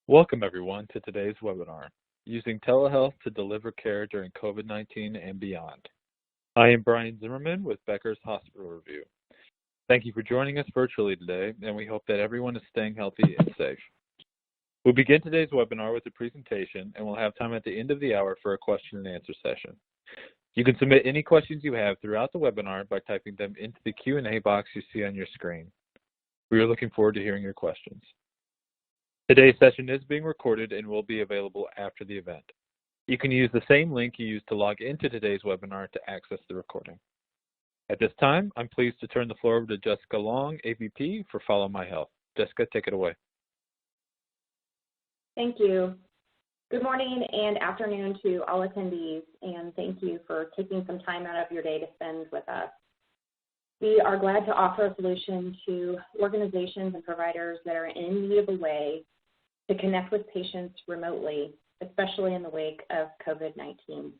Welcome, everyone, to today's webinar, Using Telehealth to Deliver Care During COVID-19 and Beyond. I am Brian Zimmerman with Becker's Hospital Review. Thank you for joining us virtually today, and we hope that everyone is staying healthy and safe. We'll begin today's webinar with a presentation, and we'll have time at the end of the hour for a question and answer session. You can submit any questions you have throughout the webinar by typing them into the Q&A box you see on your screen. We are looking forward to hearing your questions. Today's session is being recorded and will be available after the event. You can use the same link you used to log into today's webinar to access the recording. At this time, I'm pleased to turn the floor over to Jessica Long, AVP for Follow My Health. Jessica, take it away. Thank you. Good morning and afternoon to all attendees, and thank you for taking some time out of your day to spend with us. We are glad to offer a solution to organizations and providers that are in need of a way to connect with patients remotely, especially in the wake of COVID-19.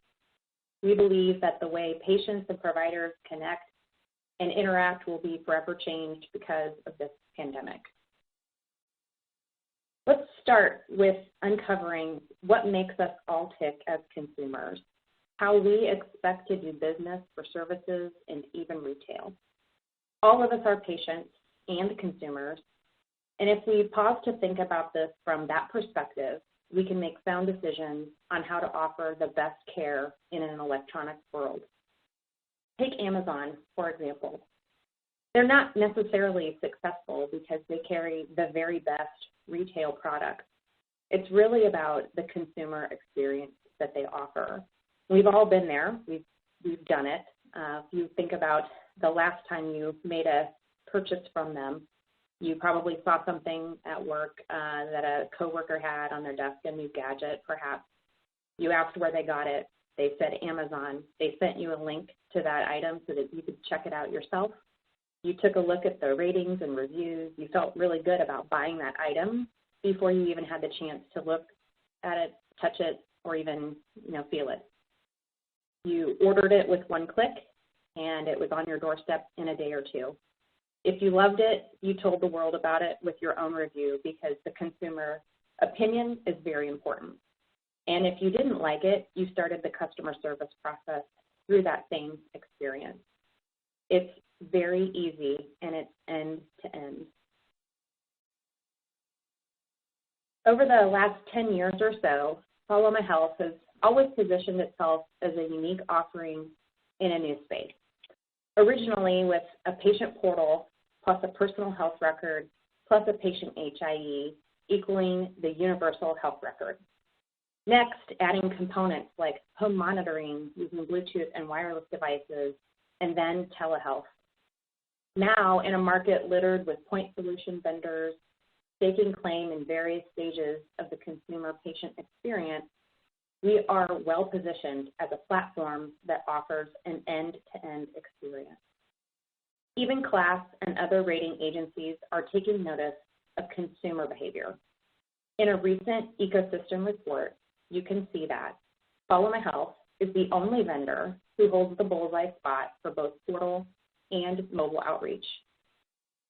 We believe that the way patients and providers connect and interact will be forever changed because of this pandemic. Let's start with uncovering what makes us all tick as consumers, how we expect to do business for services and even retail. All of us are patients and consumers, and if we pause to think about this from that perspective, we can make sound decisions on how to offer the best care in an electronic world. Take Amazon, for example. They're not necessarily successful because they carry the very best retail products. It's really about the consumer experience that they offer. We've all been there. We've done it. If you think about the last time you made a purchase from them, you probably saw something at work that a coworker had on their desk, a new gadget perhaps. You asked where they got it. They said Amazon. They sent you a link to that item so that you could check it out yourself. You took a look at the ratings and reviews. You felt really good about buying that item before you even had the chance to look at it, touch it, or even feel it. You ordered it with one click, and it was on your doorstep in a day or two. If you loved it, you told the world about it with your own review because the consumer opinion is very important. And if you didn't like it, you started the customer service process through that same experience. It's very easy, and it's end to end. Over the last 10 years or so, Follow My Health has always positioned itself as a unique offering in a new space. Originally with a patient portal plus a personal health record plus a patient HIE equaling the universal health record. Next, adding components like home monitoring using Bluetooth and wireless devices, and then telehealth. Now, in a market littered with point solution vendors staking claim in various stages of the consumer-patient experience, we are well positioned as a platform that offers an end-to-end experience. Even KLAS and other rating agencies are taking notice of consumer behavior. In a recent ecosystem report, you can see that Follow My Health is the only vendor who holds the bullseye spot for both portal and mobile outreach.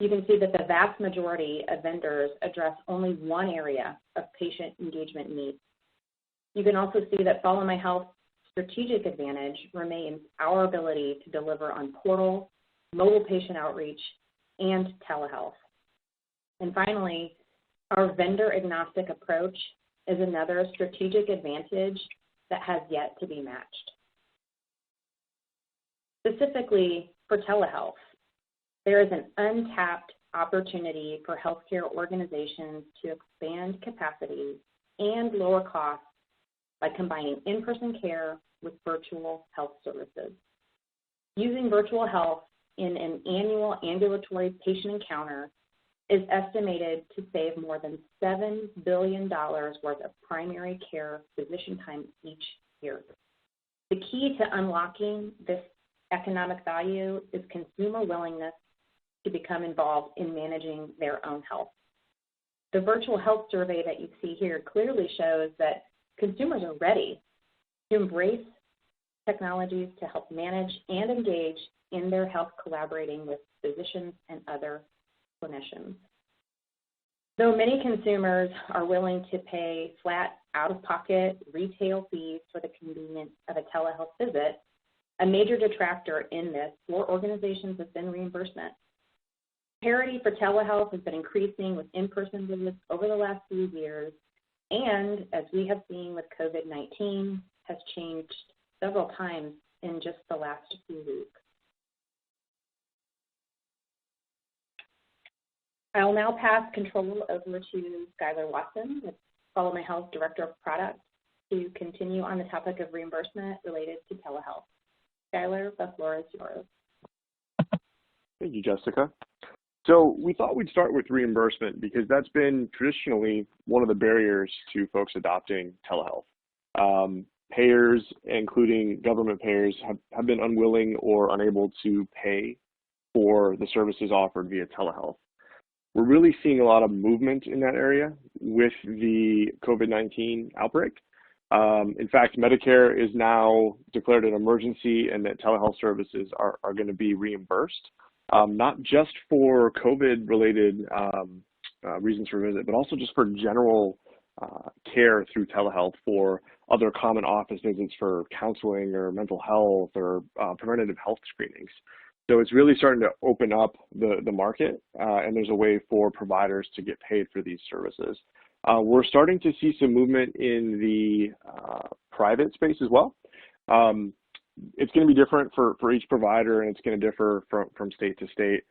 You can see that the vast majority of vendors address only one area of patient engagement needs. You can also see that Follow My Health's strategic advantage remains our ability to deliver on portal, mobile patient outreach, and telehealth. And finally, our vendor-agnostic approach is another strategic advantage that has yet to be matched. Specifically for telehealth, there is an untapped opportunity for healthcare organizations to expand capacity and lower costs by combining in-person care with virtual health services. Using virtual health in an annual ambulatory patient encounter is estimated to save more than $7 billion worth of primary care physician time each year. The key to unlocking this economic value is consumer willingness to become involved in managing their own health. The virtual health survey that you see here clearly shows that consumers are ready to embrace technologies to help manage and engage in their health, collaborating with physicians and other clinicians. Though many consumers are willing to pay flat out-of-pocket retail fees for the convenience of a telehealth visit, a major detractor in this for organizations has been reimbursement. Parity for telehealth has been increasing with in-person visits over the last few years, and as we have seen with COVID-19, has changed several times in just the last few weeks. I will now pass control over to Skylar Watson, the Follow My Health Director of Product, to continue on the topic of reimbursement related to telehealth. Skylar, the floor is yours. Thank you, Jessica. So we thought we'd start with reimbursement because that's been traditionally one of the barriers to folks adopting telehealth. Payers, including government payers, have been unwilling or unable to pay for the services offered via telehealth. We're really seeing a lot of movement in that area with the COVID-19 outbreak. In fact, Medicare is now declared an emergency and that telehealth services are going to be reimbursed, not just for COVID-related reasons for visit, but also just for general care through telehealth for other common office visits for counseling or mental health or preventative health screenings. So it's really starting to open up the market, and there's a way for providers to get paid for these services. We're starting to see some movement in the private space as well. It's going to be different for each provider, and it's going to differ from state to state,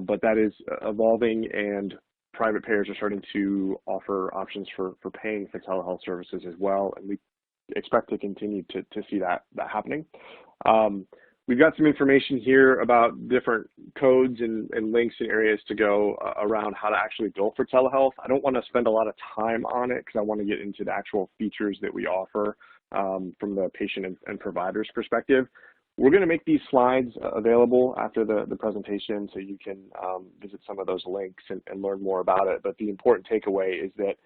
but that is evolving, and private payers are starting to offer options for paying for telehealth services as well, and we expect to continue to see that happening. We've got some information here about different codes and links and areas to go around how to actually bill for telehealth. I don't want to spend a lot of time on it because I want to get into the actual features that we offer from the patient and provider's perspective. We're going to make these slides available after the presentation so you can visit some of those links and learn more about it. But the important takeaway is that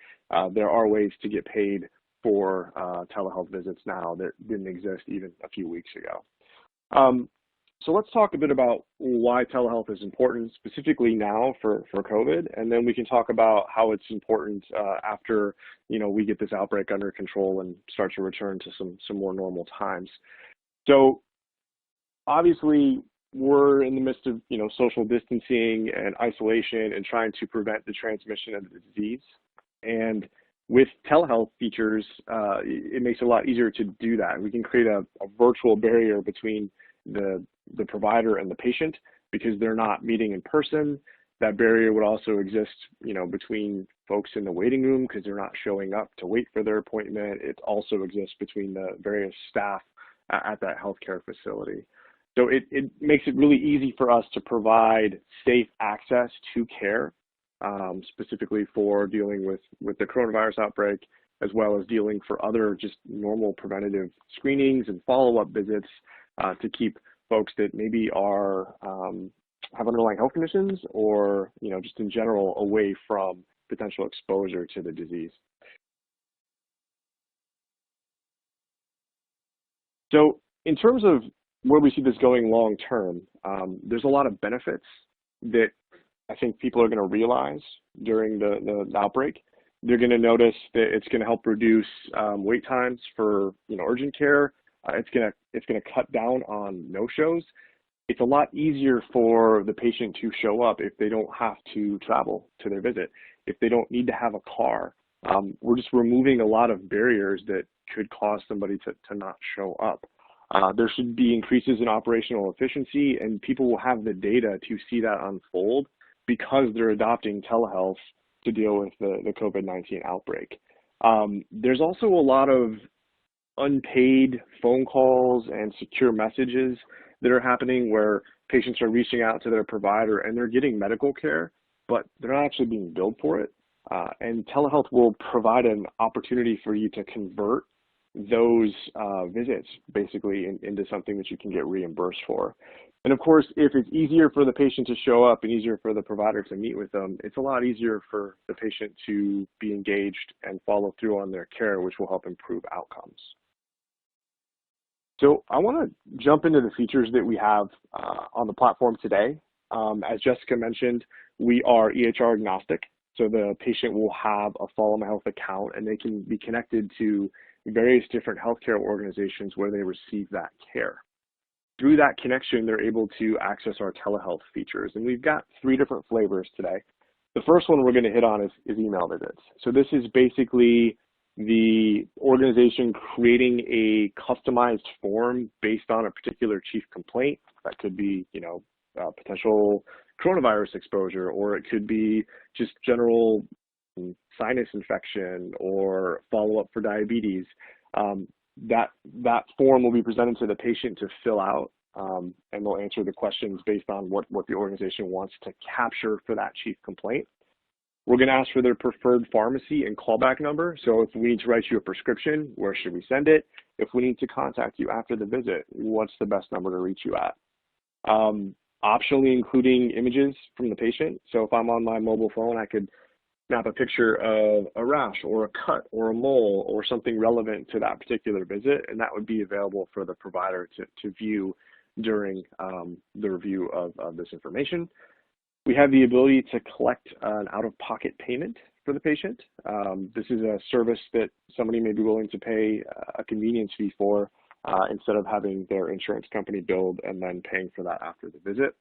there are ways to get paid for telehealth visits now that didn't exist even a few weeks ago. So let's talk a bit about why telehealth is important specifically now for COVID, and then we can talk about how it's important after we get this outbreak under control and start to return to some more normal times. So obviously we're in the midst of social distancing and isolation and trying to prevent the transmission of the disease, and with telehealth features, it makes it a lot easier to do that. We can create a virtual barrier between the provider and the patient because they're not meeting in person. That barrier would also exist, between folks in the waiting room because they're not showing up to wait for their appointment. It also exists between the various staff at that healthcare facility. So it makes it really easy for us to provide safe access to care, specifically for dealing with the coronavirus outbreak, as well as dealing for other just normal preventative screenings and follow-up visits to keep folks that maybe are have underlying health conditions or just in general away from potential exposure to the disease. So in terms of where we see this going long term, there's a lot of benefits that I think people are going to realize during the outbreak. They're going to notice that it's going to help reduce wait times for urgent care. It's going to cut down on no-shows. It's a lot easier for the patient to show up if they don't have to travel to their visit, if they don't need to have a car. We're just removing a lot of barriers that could cause somebody to not show up. There should be increases in operational efficiency, and people will have the data to see that unfold because they're adopting telehealth to deal with the COVID-19 outbreak. There's also a lot of unpaid phone calls and secure messages that are happening where patients are reaching out to their provider and they're getting medical care, but they're not actually being billed for it. And telehealth will provide an opportunity for you to convert those visits basically into something that you can get reimbursed for. And of course, if it's easier for the patient to show up and easier for the provider to meet with them, it's a lot easier for the patient to be engaged and follow through on their care, which will help improve outcomes. So I want to jump into the features that we have on the platform today. As Jessica mentioned, we are EHR agnostic. So the patient will have a Follow My Health account, and they can be connected to various different healthcare organizations where they receive that care. Through that connection, they're able to access our telehealth features. And we've got 3 different flavors today. The first one we're going to hit on is email visits. So this is basically the organization creating a customized form based on a particular chief complaint. That could be, potential coronavirus exposure, or it could be just general sinus infection or follow-up for diabetes. That form will be presented to the patient to fill out, and they'll answer the questions based on what the organization wants to capture for that chief complaint. We're going to ask for their preferred pharmacy and callback number. So if we need to write you a prescription, where should we send it? If we need to contact you after the visit, what's the best number to reach you at? Optionally including images from the patient. So if I'm on my mobile phone, I could snap a picture of a rash or a cut or a mole or something relevant to that particular visit, and that would be available for the provider to view during the review of this information. We have the ability to collect an out-of-pocket payment for the patient. This is a service that somebody may be willing to pay a convenience fee for instead of having their insurance company billed and then paying for that after the visit.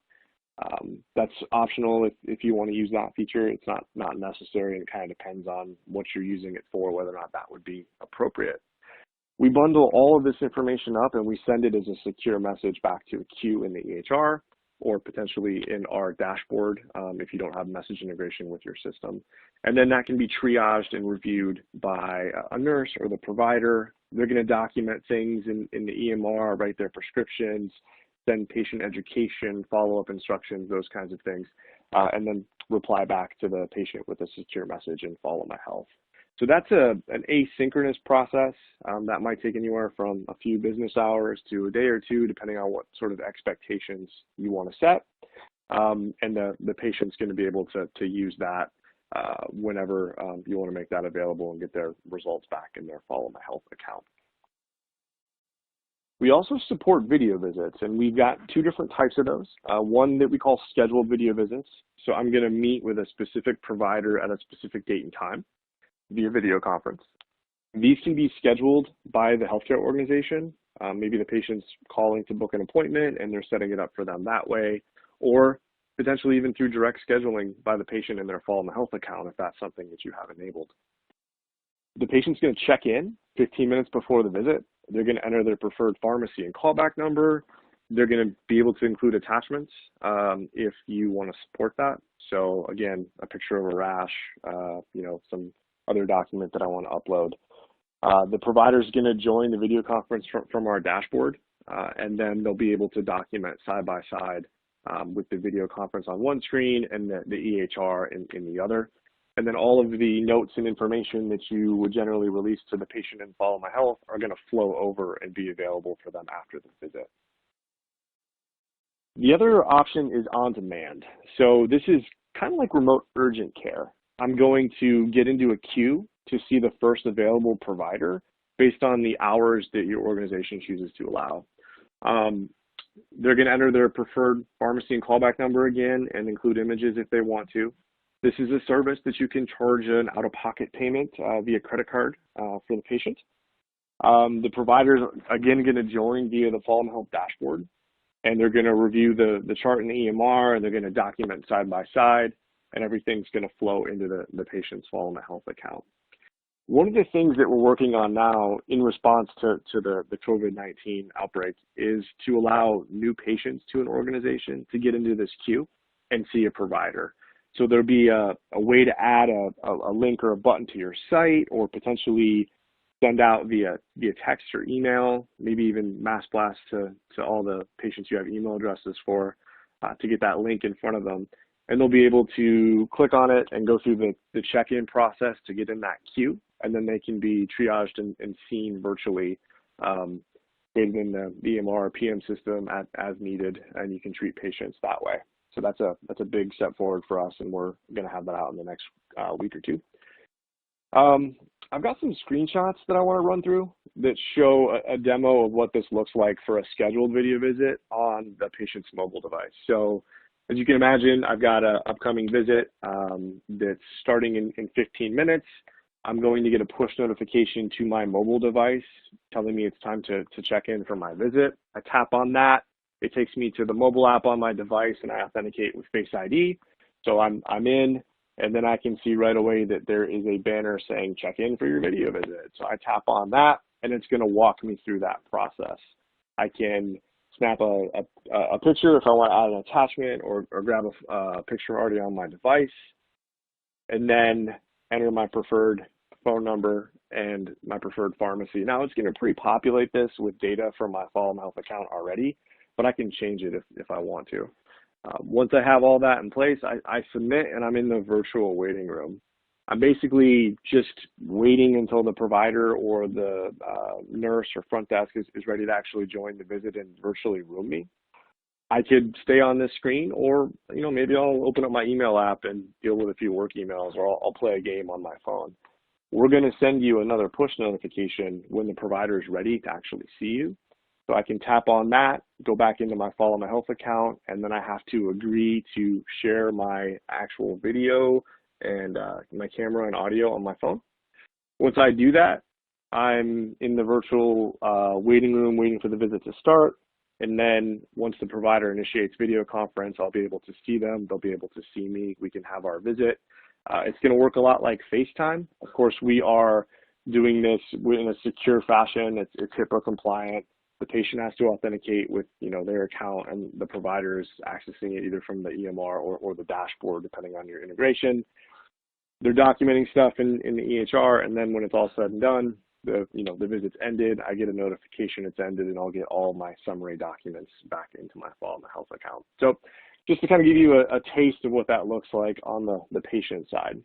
That's optional if you want to use that feature. It's not necessary, and it kind of depends on what you're using it for, whether or not that would be appropriate. We bundle all of this information up and we send it as a secure message back to a queue in the EHR, or potentially in our dashboard if you don't have message integration with your system. And then that can be triaged and reviewed by a nurse or the provider. They're going to document things in the EMR, write their prescriptions, send patient education, follow-up instructions, those kinds of things, and then reply back to the patient with a secure message and Follow My Health. So that's an asynchronous process that might take anywhere from a few business hours to a day or two, depending on what sort of expectations you want to set. And the patient's going to be able to use that whenever you want to make that available and get their results back in their Follow My Health account. We also support video visits, and we've got 2 different types of those. One that we call scheduled video visits. So I'm going to meet with a specific provider at a specific date and time via video conference. These can be scheduled by the healthcare organization. Maybe the patient's calling to book an appointment and they're setting it up for them that way, or potentially even through direct scheduling by the patient in their Follow My Health account if that's something that you have enabled. The patient's going to check in 15 minutes before the visit. They're going to enter their preferred pharmacy and callback number. They're going to be able to include attachments if you want to support that. So again, a picture of a rash, some other document that I want to upload. The provider is going to join the video conference from our dashboard, and then they'll be able to document side by side with the video conference on one screen and the EHR in the other. And then all of the notes and information that you would generally release to the patient in Follow My Health are going to flow over and be available for them after the visit. The other option is on demand. So this is kind of like remote urgent care. I'm going to get into a queue to see the first available provider based on the hours that your organization chooses to allow. They're going to enter their preferred pharmacy and callback number again and include images if they want to. This is a service that you can charge an out-of-pocket payment via credit card for the patient. The provider's again going to join via the Follow My Health dashboard, and they're going to review the chart in the EMR, and they're going to document side by side, and everything's going to flow into the patient's Follow My Health account. One of the things that we're working on now in response to the COVID-19 outbreak is to allow new patients to an organization to get into this queue and see a provider. So there'll be a way to add a link or a button to your site, or potentially send out via text or email, maybe even mass blast to all the patients you have email addresses for to get that link in front of them. And they'll be able to click on it and go through the check-in process to get in that queue, and then they can be triaged and seen virtually in the EMR or PM system as needed, and you can treat patients that way. So that's a big step forward for us, and we're going to have that out in the next week or two. I've got some screenshots that I want to run through that show a demo of what this looks like for a scheduled video visit on the patient's mobile device. So As you can imagine, I've got an upcoming visit that's starting in 15 minutes. I'm going to get a push notification to my mobile device telling me it's time to check in for my visit. I tap on that. It takes me to the mobile app on my device, and I authenticate with Face ID. So I'm in, and then I can see right away that there is a banner saying check in for your video visit. So I tap on that, and it's going to walk me through that process. I can snap a picture if I want to add an attachment, or grab a picture already on my device, and then enter my preferred phone number and my preferred pharmacy. Now it's going to pre-populate this with data from my Follow My Health account already, but I can change it if I want to. Once I have all that in place, I submit, and I'm in the virtual waiting room. I'm basically just waiting until the provider or the nurse or front desk is ready to actually join the visit and virtually room me. I could stay on this screen, or maybe I'll open up my email app and deal with a few work emails, or I'll play a game on my phone. We're going to send you another push notification when the provider is ready to actually see you. So I can tap on that, go back into my Follow My Health account, and then I have to agree to share my actual video and my camera and audio on my phone. Once I do that, I'm in the virtual waiting room waiting for the visit to start. And then once the provider initiates video conference, I'll be able to see them. They'll be able to see me. We can have our visit. It's going to work a lot like FaceTime. Of course, we are doing this in a secure fashion. It's HIPAA compliant. The patient has to authenticate with their account, and the provider is accessing it either from the EMR or the dashboard, depending on your integration. They're documenting stuff in the EHR, and then when it's all said and done, the visit's ended. I get a notification it's ended, and I'll get all my summary documents back into my Follow My Health account. So just to kind of give you a taste of what that looks like on the patient side.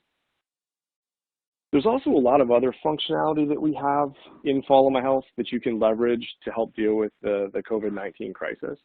There's also a lot of other functionality that we have in Follow My Health that you can leverage to help deal with the COVID-19 crisis.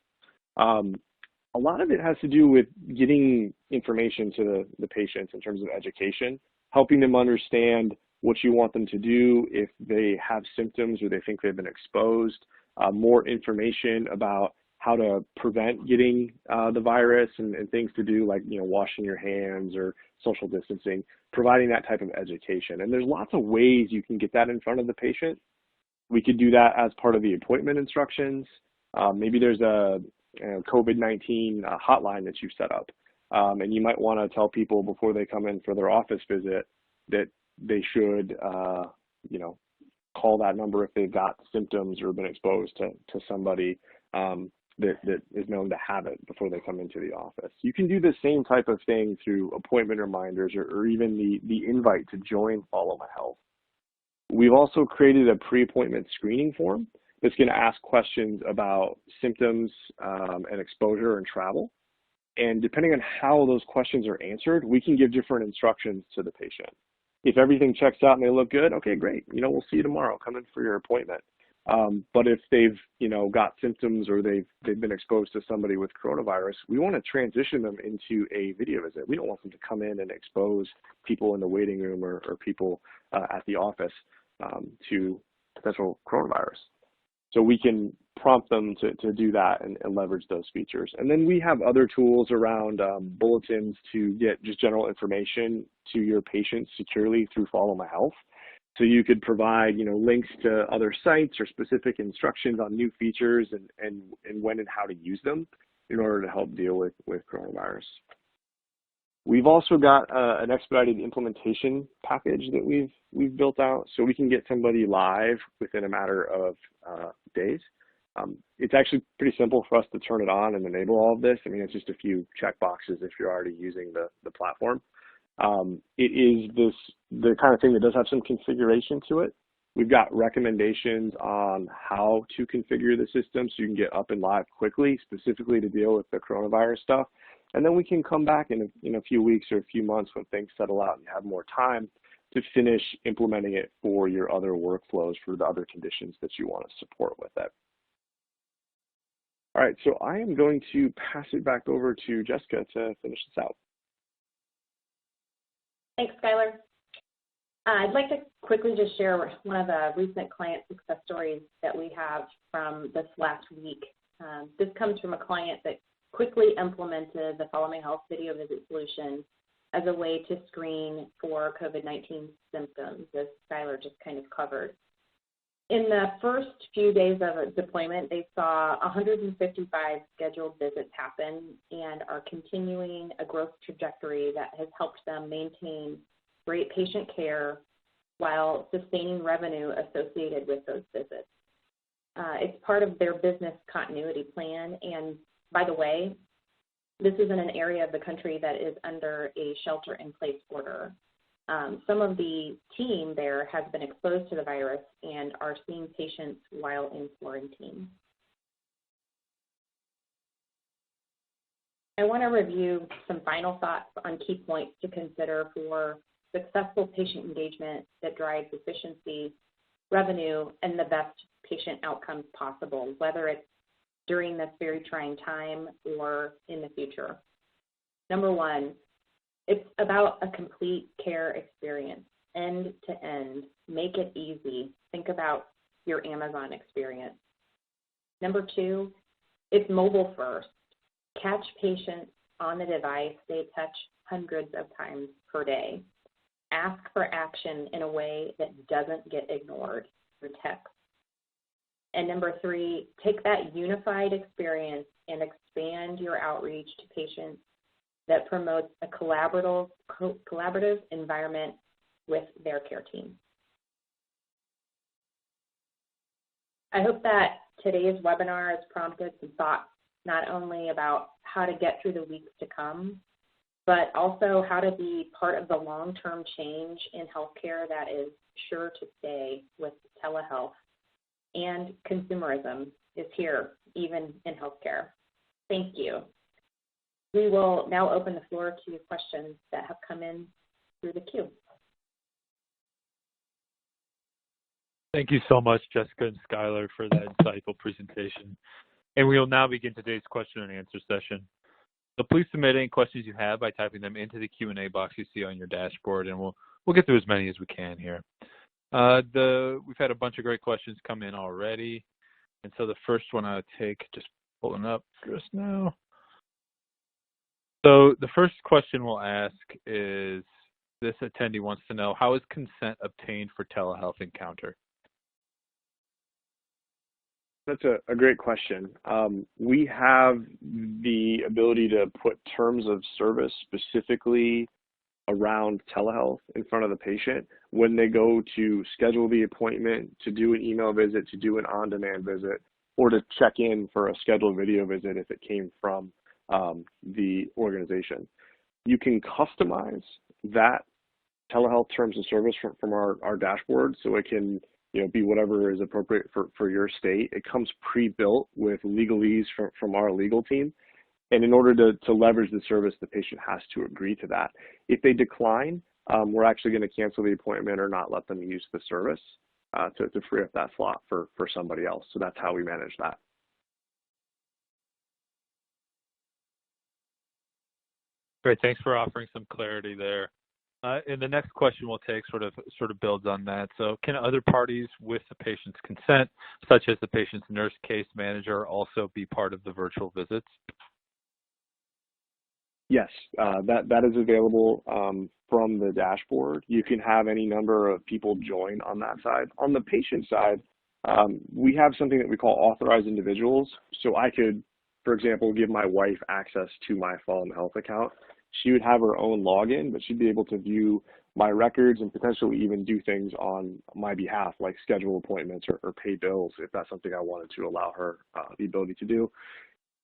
A lot of it has to do with getting information to the patients in terms of education, helping them understand what you want them to do if they have symptoms or they think they've been exposed, more information about how to prevent getting the virus and things to do like washing your hands or social distancing, providing that type of education. And there's lots of ways you can get that in front of the patient. We could do that as part of the appointment instructions. Maybe there's a COVID-19 hotline that you've set up. And you might want to tell people before they come in for their office visit that they should, call that number if they've got symptoms or been exposed to somebody that is known to have it before they come into the office. You can do the same type of thing through appointment reminders or even the invite to join Follow My Health. We've also created a pre-appointment screening form that's going to ask questions about symptoms and exposure and travel. And depending on how those questions are answered, we can give different instructions to the patient. If everything checks out and they look good, okay, great. We'll see you tomorrow. Come in for your appointment. But if they've, got symptoms or they've been exposed to somebody with coronavirus, we want to transition them into a video visit. We don't want them to come in and expose people in the waiting room or people at the office to potential coronavirus. So we can prompt them to do that and leverage those features. And then we have other tools around bulletins to get just general information to your patients securely through Follow My Health. So you could provide, links to other sites or specific instructions on new features and when and how to use them in order to help deal with coronavirus. We've also got an expedited implementation package that we've built out so we can get somebody live within a matter of days. It's actually pretty simple for us to turn it on and enable all of this. I mean, it's just a few check boxes if you're already using the platform. It is the kind of thing that does have some configuration to it. We've got recommendations on how to configure the system so you can get up and live quickly, specifically to deal with the coronavirus stuff. And then we can come back in a few weeks or a few months when things settle out and you have more time to finish implementing it for your other workflows for the other conditions that you want to support with it. All right, so I am going to pass it back over to Jessica to finish this out. Thanks, Skylar. I'd like to quickly just share one of the recent client success stories that we have from this last week. This comes from a client that quickly implemented the Follow My Health video visit solution as a way to screen for COVID-19 symptoms, as Skylar just kind of covered. In the first few days of deployment, they saw 155 scheduled visits happen and are continuing a growth trajectory that has helped them maintain great patient care while sustaining revenue associated with those visits. It's part of their business continuity plan, and by the way, this is in an area of the country that is under a shelter-in-place order. Some of the team there has been exposed to the virus and are seeing patients while in quarantine. I want to review some final thoughts on key points to consider for successful patient engagement that drives efficiency, revenue, and the best patient outcomes possible, whether it's during this very trying time or in the future. Number one, it's about a complete care experience, end to end. Make it easy. Think about your Amazon experience. Number two, it's mobile first. Catch patients on the device they touch hundreds of times per day. Ask for action in a way that doesn't get ignored through text. And number three, take that unified experience and expand your outreach to patients that promotes a collaborative environment with their care team. I hope that today's webinar has prompted some thoughts not only about how to get through the weeks to come, but also how to be part of the long-term change in healthcare that is sure to stay with telehealth. And consumerism is here, even in healthcare. Thank you. We will now open the floor to questions that have come in through the queue. Thank you so much, Jessica and Skylar, for that insightful presentation. And we will now begin today's question and answer session. So please submit any questions you have by typing them into the Q&A box you see on your dashboard, and we'll get through as many as we can here. We've had a bunch of great questions come in already, and so the first one I'll take, just pulling up just now. So the first question we'll ask is, this attendee wants to know, how is consent obtained for telehealth encounter? That's a great question. We have the ability to put terms of service specifically around telehealth in front of the patient when they go to schedule the appointment, to do an email visit, to do an on-demand visit, or to check in for a scheduled video visit if it came from the organization. You can customize that telehealth terms of service from our dashboard, so it can be whatever is appropriate for your state. It comes pre-built with legalese from our legal team. And in order to leverage the service, the patient has to agree to that. If they decline, we're actually going to cancel the appointment or not let them use the service to free up that slot for somebody else. So that's how we manage that. Great, thanks for offering some clarity there. And the next question we'll take sort of builds on that. So can other parties with the patient's consent, such as the patient's nurse case manager, also be part of the virtual visits? Yes, that is available from the dashboard. You can have any number of people join on that side. On the patient side, we have something that we call authorized individuals. So I could, for example, give my wife access to my Follow My Health account. She would have her own login, but she'd be able to view my records and potentially even do things on my behalf, like schedule appointments or pay bills, if that's something I wanted to allow her the ability to do.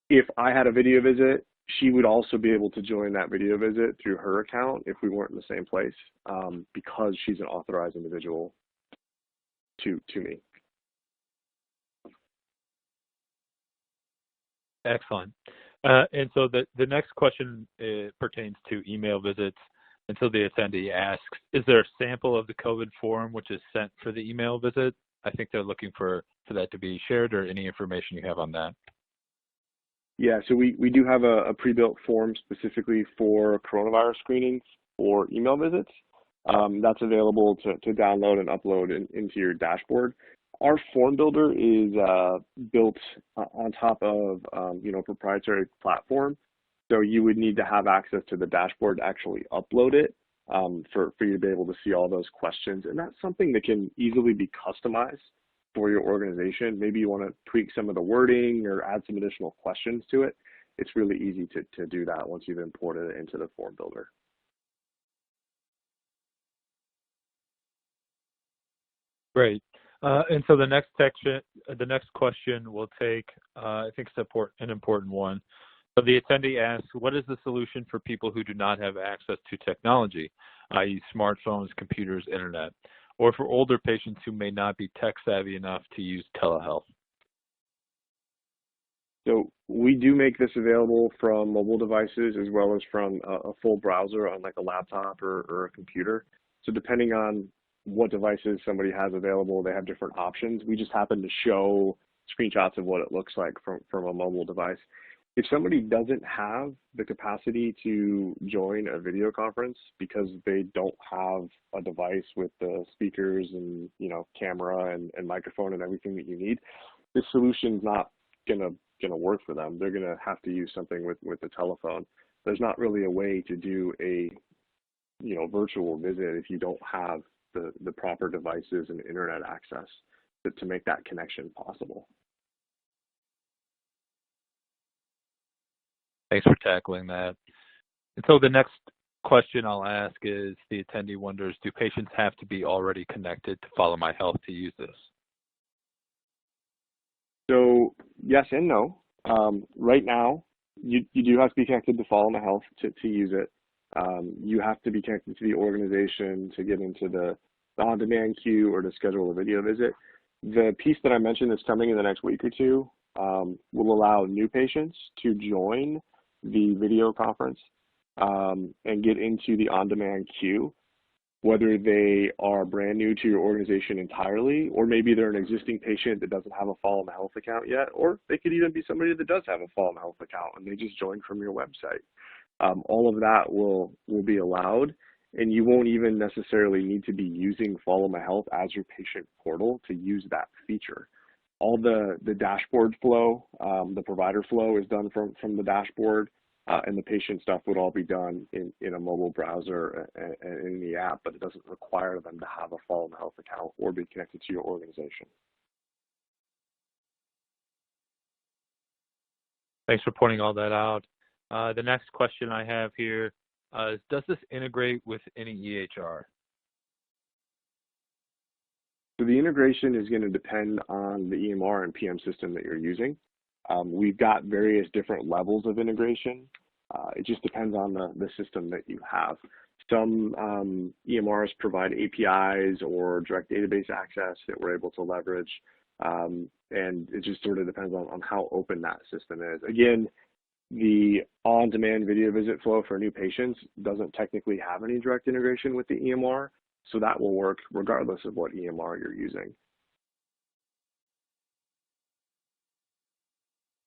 If I had a video visit, she would also be able to join that video visit through her account if we weren't in the same place, because she's an authorized individual to me. Excellent. And so the next question pertains to email visits. And so the attendee asks, is there a sample of the COVID form which is sent for the email visit? I think they're looking for that to be shared, or any information you have on that. Yeah, so we do have a pre-built form specifically for coronavirus screenings for email visits. That's available to download and upload into your dashboard. Our form builder is built on top of proprietary platform. So you would need to have access to the dashboard to actually upload it for you to be able to see all those questions. And that's something that can easily be customized for your organization. Maybe you want to tweak some of the wording or add some additional questions to it. It's really easy to do that once you've imported it into the form builder. Great. And so the next section, the next question we'll take, I think it's an important one. So the attendee asks, what is the solution for people who do not have access to technology, i.e. smartphones, computers, internet, or for older patients who may not be tech savvy enough to use telehealth? So we do make this available from mobile devices as well as from a full browser on like a laptop or a computer. So depending on what devices somebody has available, they have different options. We just happen to show screenshots of what it looks like from a mobile device. If somebody doesn't have the capacity to join a video conference because they don't have a device with the speakers and camera and microphone and everything that you need, this solution's not gonna work for them. They're gonna have to use something with the telephone. There's not really a way to do a virtual visit if you don't have the proper devices and internet access to make that connection possible. Thanks for tackling that. And so the next question I'll ask is, the attendee wonders, do patients have to be already connected to Follow My Health to use this? So yes and no. Right now, you do have to be connected to Follow My Health to use it. You have to be connected to the organization to get into the on-demand queue or to schedule a video visit. The piece that I mentioned that's coming in the next week or two will allow new patients to join the video conference and get into the on-demand queue, whether they are brand new to your organization entirely, or maybe they're an existing patient that doesn't have a Follow My Health account yet, or they could even be somebody that does have a Follow My Health account and they just joined from your website. All of that will be allowed, and you won't even necessarily need to be using Follow My Health as your patient portal to use that feature. All the dashboard flow, the provider flow is done from the dashboard, and the patient stuff would all be done in a mobile browser and in the app, but it doesn't require them to have a Follow My Health account or be connected to your organization. Thanks for pointing all that out. The next question I have here is, does this integrate with any EHR? So the integration is going to depend on the EMR and PM system that you're using. We've got various different levels of integration. It just depends on the system that you have. Some EMRs provide APIs or direct database access that we're able to leverage, and it just sort of depends on how open that system is. Again, the on-demand video visit flow for new patients doesn't technically have any direct integration with the EMR, so that will work regardless of what EMR you're using.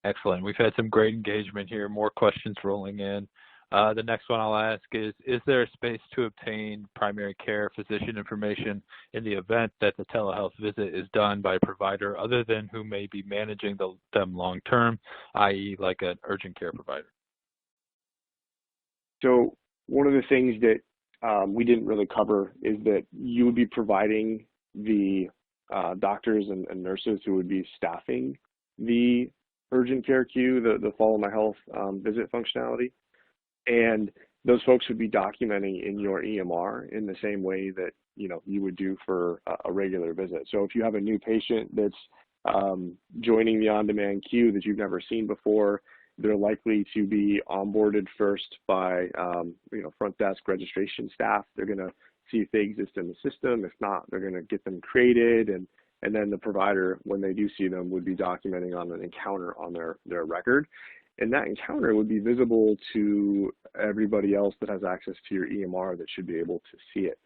Excellent. We've had some great engagement here, more questions rolling in. The next one I'll ask is there a space to obtain primary care physician information in the event that the telehealth visit is done by a provider other than who may be managing them long-term, i.e. like an urgent care provider? So one of the things that we didn't really cover is that you would be providing the doctors and nurses who would be staffing the urgent care queue, the Follow My Health visit functionality. And those folks would be documenting in your EMR in the same way that you would do for a regular visit. So if you have a new patient that's joining the on-demand queue that you've never seen before, they're likely to be onboarded first by front desk registration staff. They're going to see if they exist in the system. If not, they're going to get them created, and then the provider, when they do see them, would be documenting on an encounter on their record. And that encounter would be visible to everybody else that has access to your EMR that should be able to see it.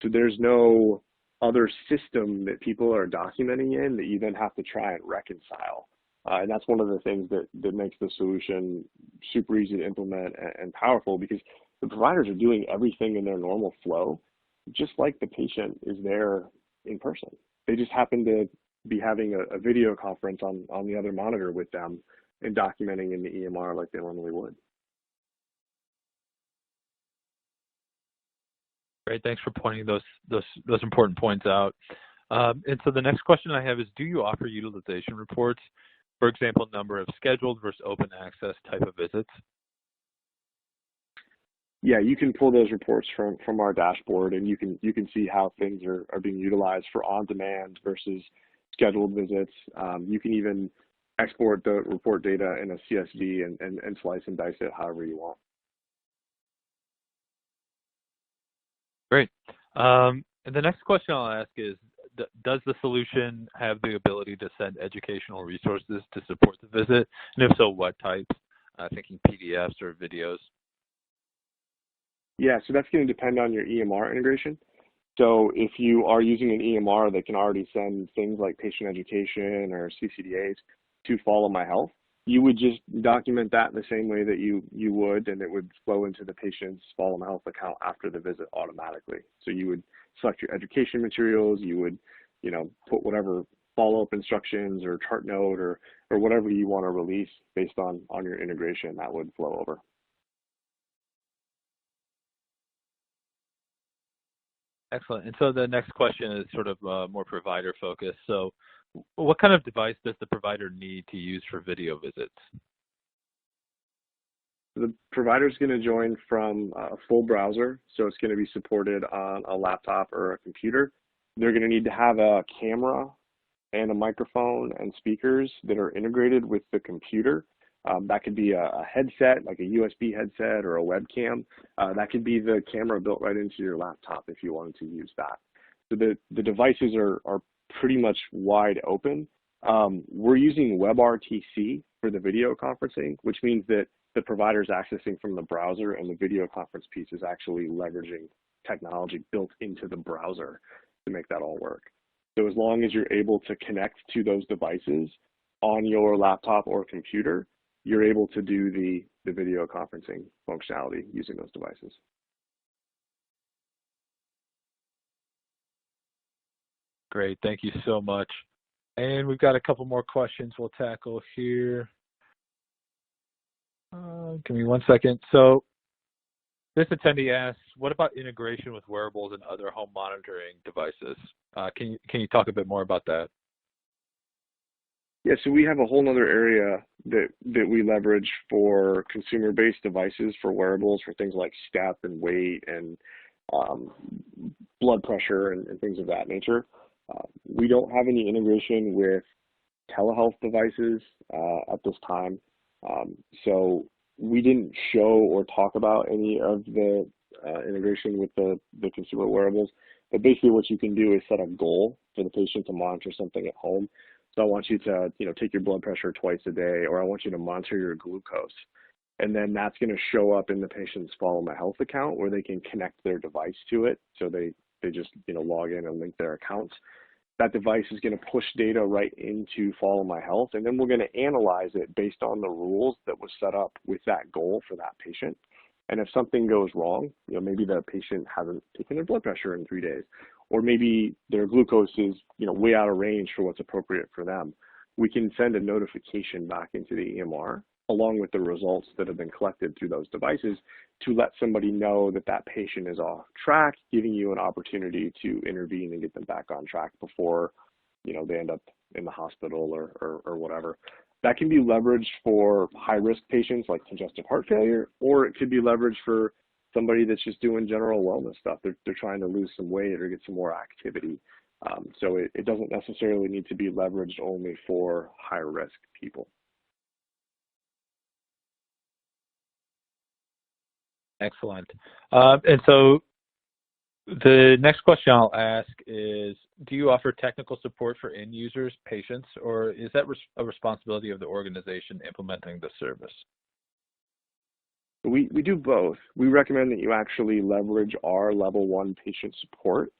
So there's no other system that people are documenting in that you then have to try and reconcile. And that's one of the things that makes the solution super easy to implement and powerful, because the providers are doing everything in their normal flow, just like the patient is there in person. They just happen to be having a video conference on the other monitor with them and documenting in the EMR like they normally would. Great, thanks for pointing those important points out. And so the next question I have is, do you offer utilization reports? For example, number of scheduled versus open access type of visits? Yeah, you can pull those reports from our dashboard, and you can see how things are being utilized for on-demand versus scheduled visits. You can even export the report data in a CSV and slice and dice it however you want. Great. And the next question I'll ask is, does the solution have the ability to send educational resources to support the visit? And if so, what types? Thinking PDFs or videos. Yeah, so that's going to depend on your EMR integration. So if you are using an EMR that can already send things like patient education or CCDAs to Follow My Health, you would just document that the same way that you would, and it would flow into the patient's Follow My Health account after the visit automatically. So you would select your education materials, you would, put whatever follow-up instructions or chart note or whatever you want to release based on your integration, that would flow over. Excellent. And so the next question is sort of more provider focused. So what kind of device does the provider need to use for video visits? The provider is going to join from a full browser, so it's going to be supported on a laptop or a computer. They're going to need to have a camera and a microphone and speakers that are integrated with the computer. That could be a headset, like a USB headset or a webcam. That could be the camera built right into your laptop if you wanted to use that. So the devices are pretty much wide open. We're using WebRTC for the video conferencing, which means that the provider is accessing from the browser, and the video conference piece is actually leveraging technology built into the browser to make that all work. So as long as you're able to connect to those devices on your laptop or computer, you're able to do the video conferencing functionality using those devices. Great, thank you so much. And we've got a couple more questions we'll tackle here. Give me 1 second. So this attendee asks, what about integration with wearables and other home monitoring devices? Can you talk a bit more about that? Yeah, so we have a whole other area that we leverage for consumer-based devices for wearables for things like step and weight and blood pressure and things of that nature. We don't have any integration with telehealth devices at this time. So we didn't show or talk about any of the integration with the consumer wearables. But basically what you can do is set a goal for the patient to monitor something at home. So I want you to take your blood pressure twice a day, or I want you to monitor your glucose. And then that's going to show up in the patient's Follow My Health account where they can connect their device to it. So they just log in and link their accounts. That device is going to push data right into Follow My Health, and then we're going to analyze it based on the rules that was set up with that goal for that patient. And if something goes wrong, maybe the patient hasn't taken their blood pressure in 3 days, or maybe their glucose is way out of range for what's appropriate for them, we can send a notification back into the EMR along with the results that have been collected through those devices to let somebody know that that patient is off track, giving you an opportunity to intervene and get them back on track before they end up in the hospital or whatever. That can be leveraged for high-risk patients like congestive heart failure, or it could be leveraged for somebody that's just doing general wellness stuff. They're trying to lose some weight or get some more activity. So it doesn't necessarily need to be leveraged only for high-risk people. Excellent. And so the next question I'll ask is, do you offer technical support for end users, patients, or is that a responsibility of the organization implementing the service? We do both. We recommend that you actually leverage our level 1 patient support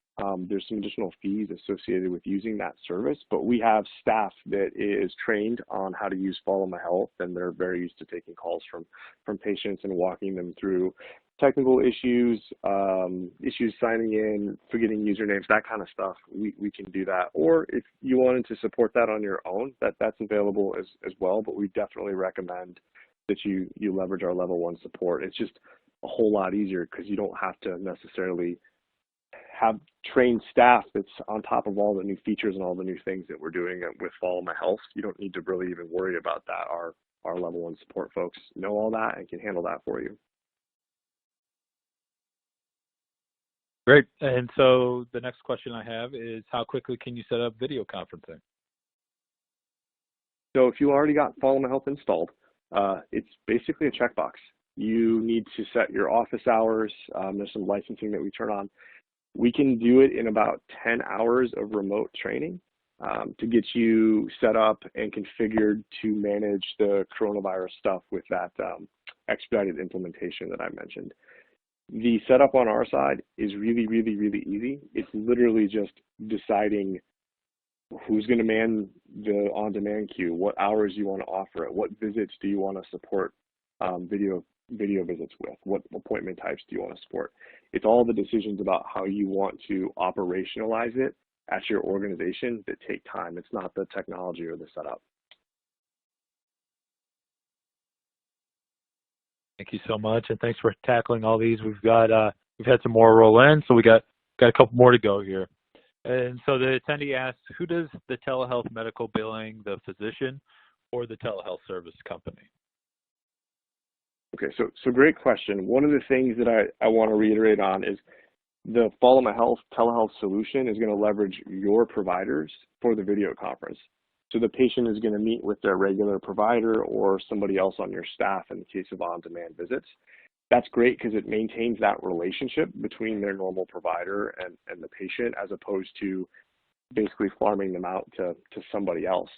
There's some additional fees associated with using that service, but we have staff that is trained on how to use Follow My Health, and they're very used to taking calls from patients and walking them through technical issues, issues signing in, forgetting usernames, that kind of stuff. We can do that. Or if you wanted to support that on your own, that's available as well, but we definitely recommend that you leverage our level 1 support. It's just a whole lot easier because you don't have to necessarily have trained staff that's on top of all the new features and all the new things that we're doing with Follow My Health. You don't need to really even worry about that. Our level 1 support folks know all that and can handle that for you. Great. And so the next question I have is, how quickly can you set up video conferencing? So if you already got Follow My Health installed, it's basically a checkbox. You need to set your office hours. There's some licensing that we turn on. We can do it in about 10 hours of remote training to get you set up and configured to manage the coronavirus stuff with that expedited implementation that I mentioned. The setup on our side is really, really, really easy. It's literally just deciding who's going to man the on-demand queue, what hours you want to offer it, what visits do you want to support video visits with, what appointment types do you want to support. It's all the decisions about how you want to operationalize it at your organization that take time. It's not the technology or the setup. Thank you so much, and thanks for tackling all these. We've had some more roll in, so we got a couple more to go here. And so the attendee asks, who does the telehealth medical billing, the physician or the telehealth service company? Okay, so great question. One of the things that I want to reiterate on is the Follow My Health telehealth solution is going to leverage your providers for the video conference. So the patient is going to meet with their regular provider or somebody else on your staff in the case of on-demand visits. That's great because it maintains that relationship between their normal provider and the patient, as opposed to basically farming them out to somebody else.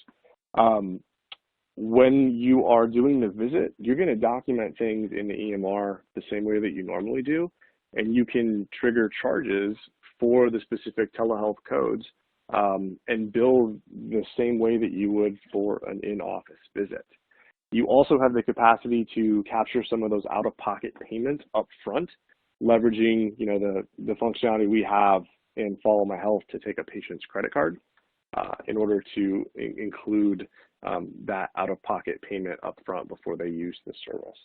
When you are doing the visit, you're going to document things in the EMR the same way that you normally do, and you can trigger charges for the specific telehealth codes and bill the same way that you would for an in-office visit. You also have the capacity to capture some of those out-of-pocket payments up front, leveraging the functionality we have in Follow My Health to take a patient's credit card in order to include that out-of-pocket payment up front before they use the service.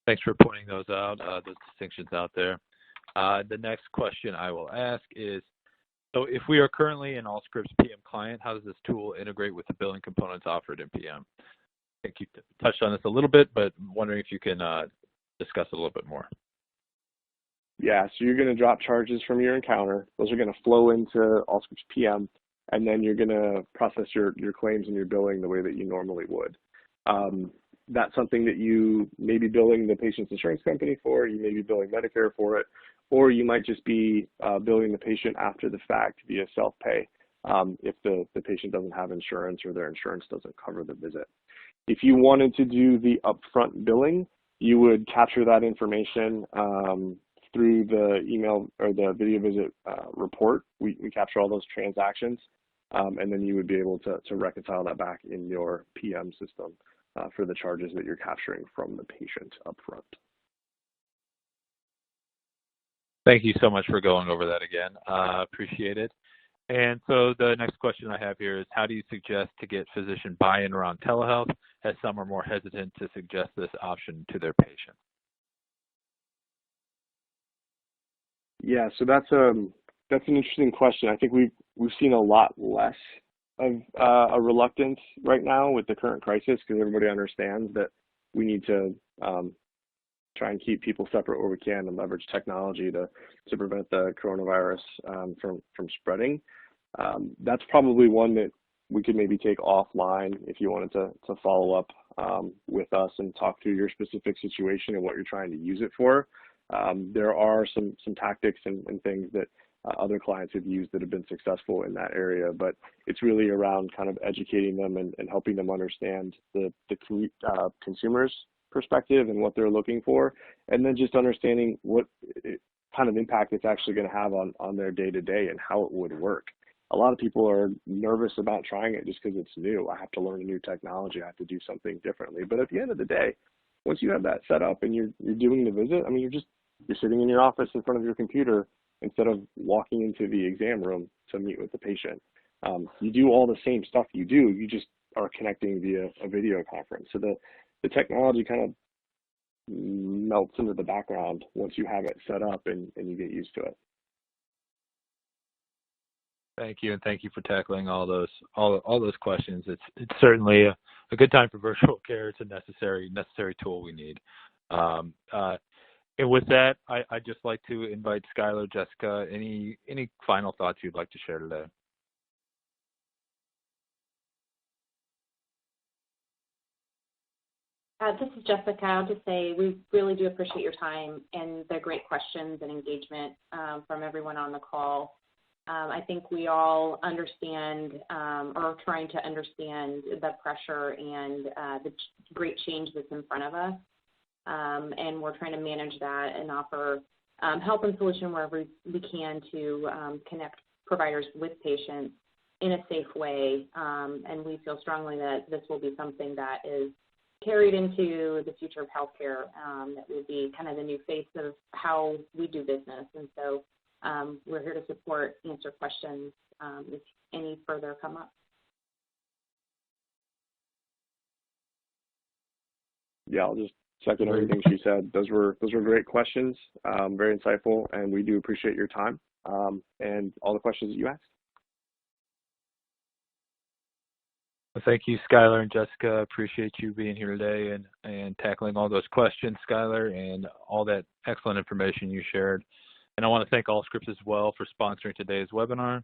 Thanks for pointing those out, those distinctions out there. The next question I will ask is, so if we are currently an Allscripts PM client, how does this tool integrate with the billing components offered in PM? I think you touched on this a little bit, but I'm wondering if you can discuss it a little bit more. Yeah, so you're going to drop charges from your encounter. Those are going to flow into Allscripts PM, and then you're going to process your claims and your billing the way that you normally would. That's something that you may be billing the patient's insurance company for, you may be billing Medicare for it, or you might just be billing the patient after the fact via self-pay if the patient doesn't have insurance or their insurance doesn't cover the visit. If you wanted to do the upfront billing, you would capture that information through the email or the video visit report. We capture all those transactions, and then you would be able to reconcile that back in your PM system for the charges that you're capturing from the patient upfront. Thank you so much for going over that again. Appreciate it. And so the next question I have here is, how do you suggest to get physician buy-in around telehealth, as some are more hesitant to suggest this option to their patient? Yeah, so that's an interesting question. I think we've seen a lot less of a reluctance right now with the current crisis, because everybody understands that we need to try and keep people separate where we can and leverage technology to prevent the coronavirus from spreading. That's probably one that we could maybe take offline if you wanted to follow up with us and talk through your specific situation and what you're trying to use it for. There are some tactics and things that other clients have used that have been successful in that area, but it's really around kind of educating them and helping them understand the consumer's perspective and what they're looking for, and then just understanding what kind of impact it's actually going to have on their day-to-day and how it would work. A lot of people are nervous about trying it just because it's new. I have to learn a new technology. I have to do something differently. But at the end of the day, once you have that set up and you're doing the visit, I mean, you're sitting in your office in front of your computer instead of walking into the exam room to meet with the patient. You do all the same stuff you do. You just are connecting via a video conference. So the technology kind of melts into the background once you have it set up and you get used to it. Thank you, and thank you for tackling all those questions. It's certainly a good time for virtual care. It's a necessary tool we need. And with that, I'd just like to invite Skylar, Jessica, any final thoughts you'd like to share today? This is Jessica. I'll just say we really do appreciate your time and the great questions and engagement from everyone on the call. I think we all understand or are trying to understand the pressure and the great change that's in front of us. And we're trying to manage that and offer help and solution wherever we can to connect providers with patients in a safe way. And we feel strongly that this will be something that is carried into the future of healthcare, that will be kind of the new face of how we do business. And so we're here to support, answer questions if any further come up. Yeah, I'll just second everything she said. Those were great questions, very insightful, and we do appreciate your time and all the questions that you asked. Well, thank you, Skylar and Jessica. Appreciate you being here today and tackling all those questions, Skylar, and all that excellent information you shared. And I want to thank Allscripts as well for sponsoring today's webinar.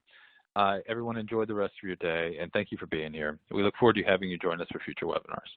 Everyone enjoy the rest of your day, and thank you for being here. We look forward to having you join us for future webinars.